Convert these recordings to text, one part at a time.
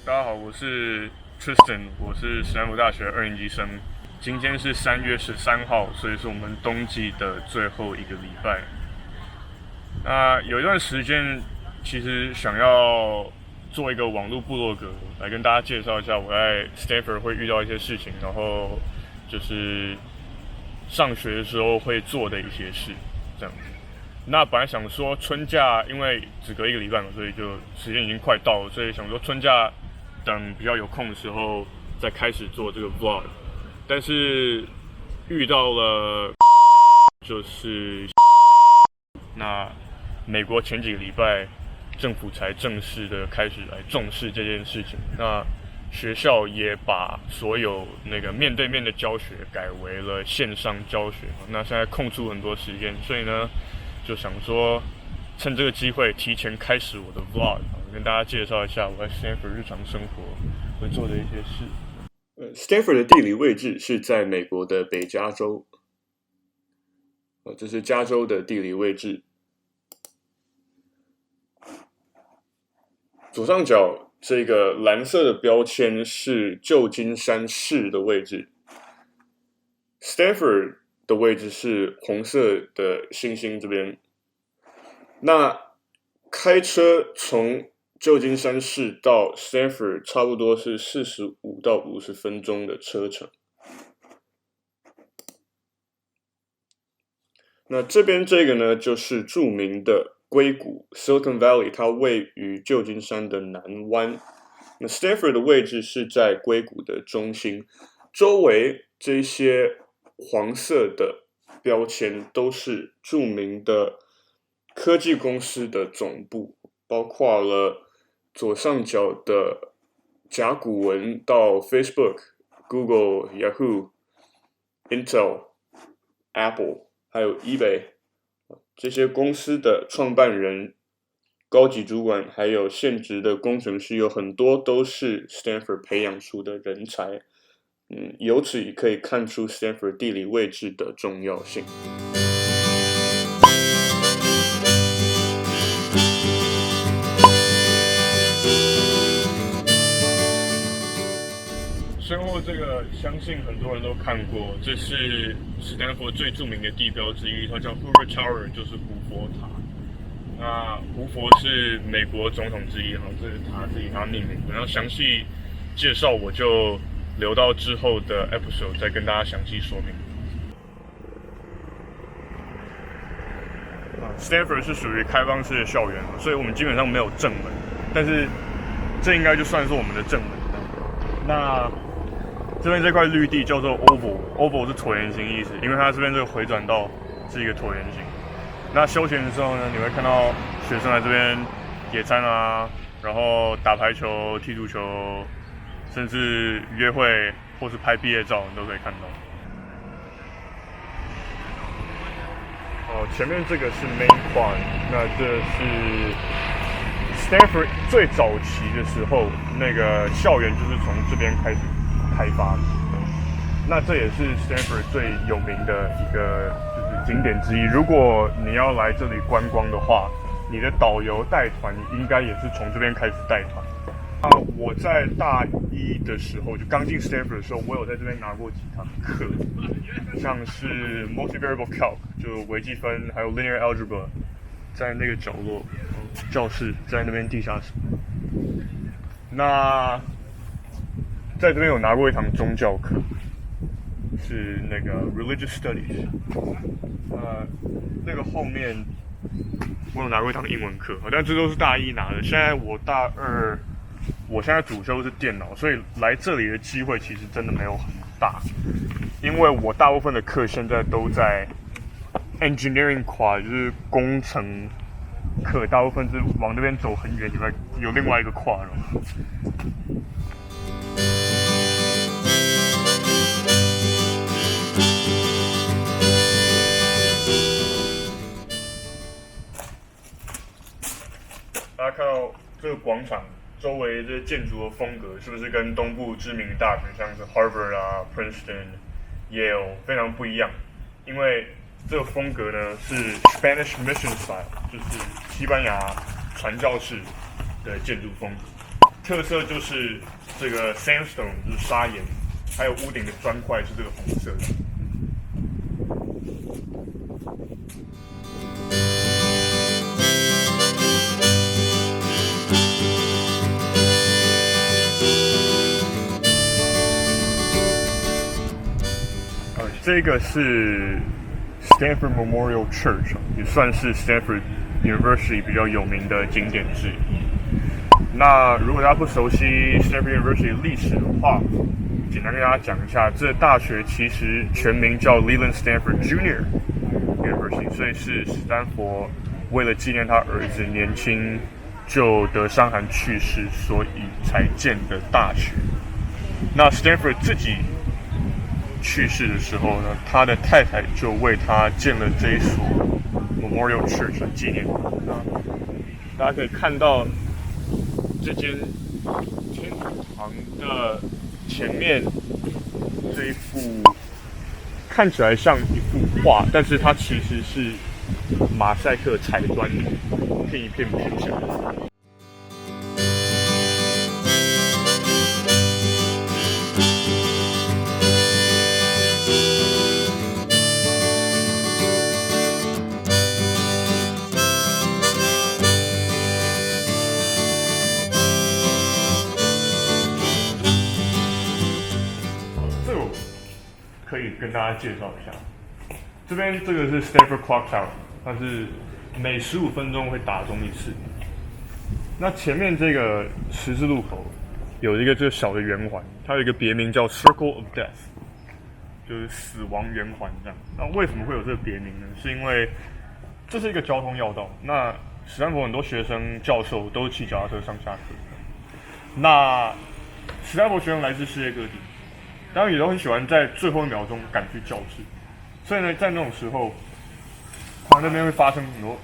大家好，我是 Tristan，我是史丹福大学2年级生。今天是3月13号，所以是我们冬季的最后一个礼拜。那有一段时间，其实想要做一个网络部落格，来跟大家介绍一下我在 Stanford 会遇到一些事情，然后就是上学的时候会做的一些事，这样子。那本来想说春假，因为只隔一个礼拜嘛，所以就时间已经快到了，所以想说春假等比较有空的时候再开始做这个 vlog。但是遇到了就是那美国前几个礼拜政府才正式的开始来重视这件事情，那学校也把所有那个面对面的教学改为了线上教学。那现在空出很多时间，所以呢就想说趁这个机会提前开始我的 vlog， 跟大家介绍一下我在 Stanford 日常生活会做的一些事。Stanford 的地理位置是在美国的北加州，这是加州的地理位置。左上角这个蓝色的标签是旧金山市的位置 ，Stanford 的位置是红色的星星这边。那开车从旧金山市到 Stanford 差不多是45到50分钟的车程。那这边这个呢，就是著名的硅谷 Silicon Valley， 它位于旧金山的南湾。那 Stanford 的位置是在硅谷的中心，周围这些黄色的标签都是著名的科技公司的总部，包括了左上角的甲骨文到 Facebook、Google、Yahoo、Intel、Apple， 还有 eBay 这些公司的创办人、高级主管，还有现职的工程师，有很多都是 Stanford 培养出的人才。由此也可以看出 Stanford 地理位置的重要性。身后这个相信很多人都看过，这是史丹佛最著名的地标之一，它叫 Hoover Tower， 就是胡佛塔。那胡佛是美国总统之一，这个塔是以他命名的。然后详细介绍我就留到之后的 episode 再跟大家详细说明。Stanford 是属于开放式的校园，所以我们基本上没有正门，但是这应该就算是我们的正门。那这边这块绿地叫做 oval 是椭圆形意思，因为它这边这个回转道是一个椭圆形。那休闲的时候呢，你会看到学生来这边野餐啊，然后打排球、踢足球，甚至约会或是拍毕业照，你都可以看到。前面这个是 Main Quad， 那这是 Stanford 最早期的时候，那个校园就是从这边开始开发的。那这也是 Stanford 最有名的一个就是景点之一。如果你要来这里观光的话，你的导游带团应该也是从这边开始带团。我在大一的时候，就刚进 Stanford 的时候，我有在这边拿过几堂课，像是 Multivariable Calc 就微积分，还有 Linear Algebra， 在那个角落，教室在那边地下室。那在这边有拿过一堂宗教课，是那个 Religious Studies。那个后面我有拿过一堂英文课，但这都是大一拿的。现在我大二。我现在主修是电脑，所以来这里的机会其实真的没有很大，因为我大部分的课现在都在 engineering 跨，就是工程课，大部分是往那边走很远，有另外一个跨了。大家看到这个广场周围这建筑的风格，是不是跟东部知名的大学，像是 Harvard 啊、Princeton、Yale 非常不一样？因为这个风格呢是 Spanish Mission Style， 就是西班牙传教士的建筑风格。特色就是这个 sandstone 就是砂岩，还有屋顶的砖块是这个红色的。这个是 Stanford Memorial Church， 也算是 Stanford University 比较有名的景点之一。那如果大家不熟悉 Stanford University 的历史的话，简单跟大家讲一下，这大学其实全名叫 Leland Stanford Junior University， 所以是史丹佛为了纪念他儿子年轻就得伤寒去世，所以才建的大学。那 Stanford 自己去世的时候呢，他的太太就为他建了这一所 Memorial Church 来纪念他。大家可以看到这间天主堂的前面这一幅看起来像一幅画，但是它其实是马赛克彩砖一片一片拼起来的。可以跟大家介绍一下，这边这个是 Stanford Clock Tower， 它是每15分钟会打钟一次。那前面这个十字路口有一个这个小的圆环，它有一个别名叫 Circle of Death， 就是死亡圆环这样。那为什么会有这个别名呢？是因为这是一个交通要道，那史丹佛很多学生、教授都是骑脚踏车上下课。那史丹佛学生来自世界各地。当然也都很喜欢在最后1秒钟赶去教室，所以呢，在那种时候，他那边会发生很多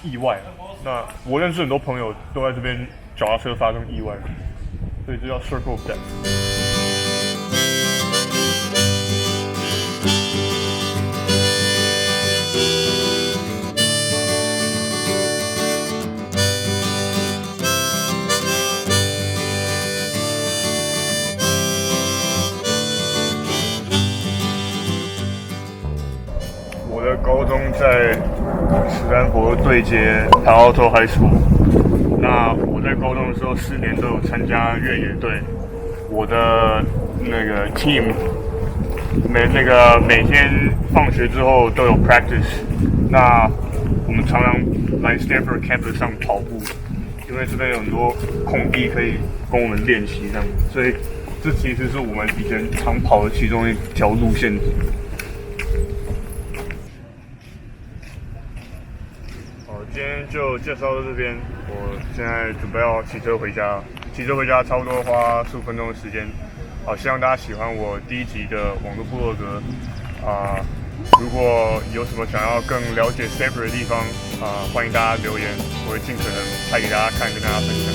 意外。那我认识很多朋友都在这边脚踏车发生意外，所以这叫 Circle of Death。我的高中在史丹佛对接 Palo Alto High School。那我在高中的时候4年都有参加越野队，我的那个 team 每天放学之后都有 practice。那我们常常来 Stanford campus 上跑步，因为这边有很多空地可以供我们练习这样，所以这其实是我们以前常跑的其中一条路线。今天就介绍到这边，我现在准备要骑车回家。骑车回家差不多花15分钟的时间。希望大家喜欢我第1集的网络部落格。如果有什么想要更了解 Stanford 的地方，欢迎大家留言，我会尽可能拍给大家看，跟大家分享。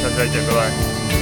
下次再见，拜拜。